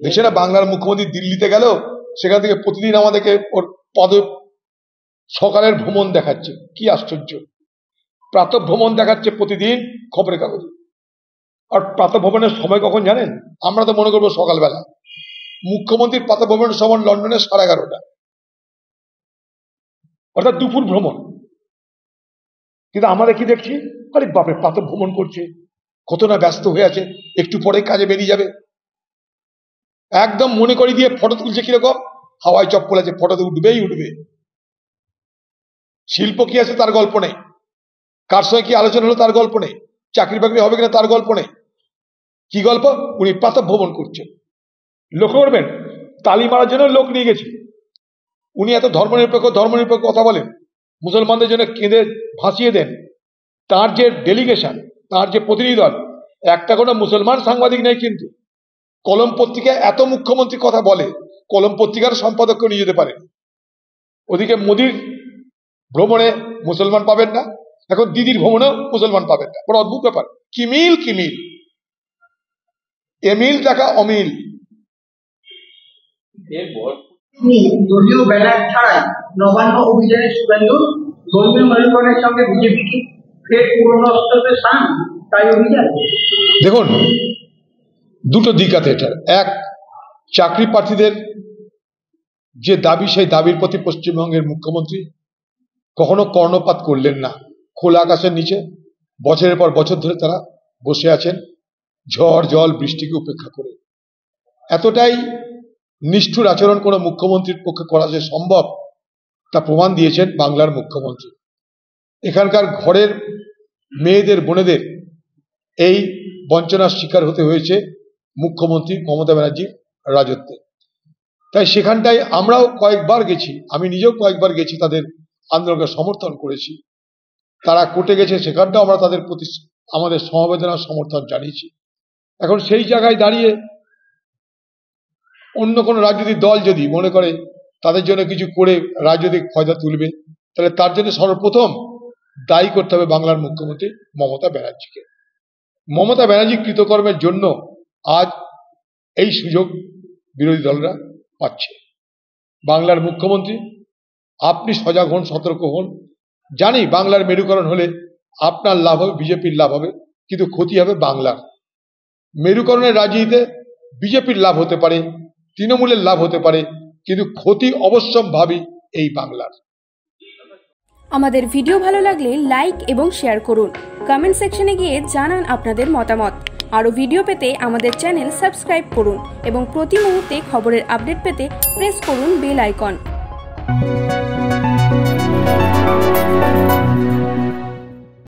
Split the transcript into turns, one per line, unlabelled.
দেখছে না বাংলার মুখ্যমন্ত্রী দিল্লিতে গেল, সেখান থেকে প্রতিদিন আমাদেরকে ওর সকালের ভ্রমণ দেখাচ্ছে। কি আশ্চর্য, প্রাতঃ ভ্রমণ দেখাচ্ছে প্রতিদিন খবরের কাগজে। আর প্রাতঃ ভ্রমণের সময় কখন জানেন? আমরা তো মনে করবো সকালবেলা, মুখ্যমন্ত্রীর প্রাতঃ ভ্রমণের সময় লন্ডনে 11:30, অর্থাৎ দুপুর ভ্রমণ। কিন্তু আমরা কি দেখছি, আরে বাপরে প্রাতঃ ভ্রমণ করছে, কত না ব্যস্ত হয়ে আছে, একটু পরে কাজে বেরিয়ে যাবে। একদম মনে করি দিয়ে ফটো তুলছে, কিরকম হাওয়ায় চপ্পল আছে, ফটোতে উঠবেই উঠবে। শিল্প কি আছে তার গল্প নেই, কার সঙ্গে কি আলোচনা হলো তার গল্প নেই, চাকরি বাকরি হবে কিনা তার গল্প নেই। কি গল্প? উনি প্রাতঃ ভ্রমণ করছেন। লক্ষ্য করবেন, তালি মারার জন্য লোক নিয়ে গেছে। উনি এত ধর্মনিরপেক্ষ কথা বলেন, মুসলমানদের জন্য কেঁদে ভাসিয়ে দেন। তার যে ডেলিগেশন, তার যে প্রতিনিধি দল, একটা কোনো মুসলমান সাংবাদিক নেই। কিন্তু কলম পত্রিকা এত মুখ্যমন্ত্রী কথা বলে, কলম পত্রিকার সম্পাদককেও নিয়ে যেতে পারে। ওদিকে মোদির ভ্রমণে মুসলমান পাবেন না, এখন দিদির ভ্রমণেও মুসলমান পাবেন না। বড় অদ্ভুত ব্যাপার। কি মিল, কি মিল, এমিল দেখা অমিল।
দলীয় ব্যানার ছাড়াই নবান্ন অভিযানের শুভেন্দু, ধর্মীয় মেরুকরণের সঙ্গে বিজেপি কি ফের পুরনো অস্ত্রতে স্থান, তাই অভিযান।
দেখুন, দুটো দিক আছে এটার। এক, চাকরি প্রার্থীদের যে দাবি, সেই দাবির প্রতি পশ্চিমবঙ্গের মুখ্যমন্ত্রী কখনো কর্ণপাত করলেন না। খোলা আকাশের নিচে বছরের পর বছর ধরে তারা বসে আছেন, ঝড় জল বৃষ্টিকে উপেক্ষা করে। এতটাই নিষ্ঠুর আচরণ কোনো মুখ্যমন্ত্রীর পক্ষে করা যে সম্ভব, তা প্রমাণ দিয়েছেন বাংলার মুখ্যমন্ত্রী। এখানকার ঘরের মেয়েদের, বোনেদের এই বঞ্চনার শিকার হতে হয়েছে মুখ্যমন্ত্রী মমতা ব্যানার্জির রাজত্বে। তাই সেখানটায় আমরাও কয়েকবার গেছি, আমি নিজেও কয়েকবার গেছি, তাদের আন্দোলনকে সমর্থন করেছি। তারা কোর্টে গেছে, সেখানটাও আমরা তাদের প্রতি আমাদের সমবেদনার সমর্থন জানিয়েছি। এখন সেই জায়গায় দাঁড়িয়ে অন্য কোনো রাজনৈতিক দল যদি মনে করে তাদের জন্য কিছু করে রাজনৈতিক ফায়দা তুলবে, তাহলে তার জন্য সর্বপ্রথম দায়ী করতে হবে বাংলার মুখ্যমন্ত্রী মমতা ব্যানার্জিকে। মমতা ব্যানার্জি কৃতকর্মের জন্য আজ এই সুযোগ বিরোধী দলরা পাচ্ছে। বাংলার মুখ্যমন্ত্রী, আপনি সজাগ হন, সতর্ক হন। জানি বাংলার মেরুকরণ হলে আপনার লাভ হবে, বিজেপির লাভ হবে, কিন্তু ক্ষতি হবে বাংলার। মেরুকরণের রাজনীতিতে বিজেপির লাভ হতে পারে, তৃণমূলের লাভ হতে পারে, কিন্তু ক্ষতি অবশ্যম্ভাবী এই বাংলার।
আমাদের ভিডিও ভালো লাগলে লাইক এবং শেয়ার করুন। কমেন্ট সেকশনে গিয়ে জানান আপনাদের মতামত। আরও ভিডিও পেতে আমাদের চ্যানেল সাবস্ক্রাইব করুন এবং প্রতি মুহূর্তে খবরের আপডেট পেতে প্রেস করুন বেল আইকন।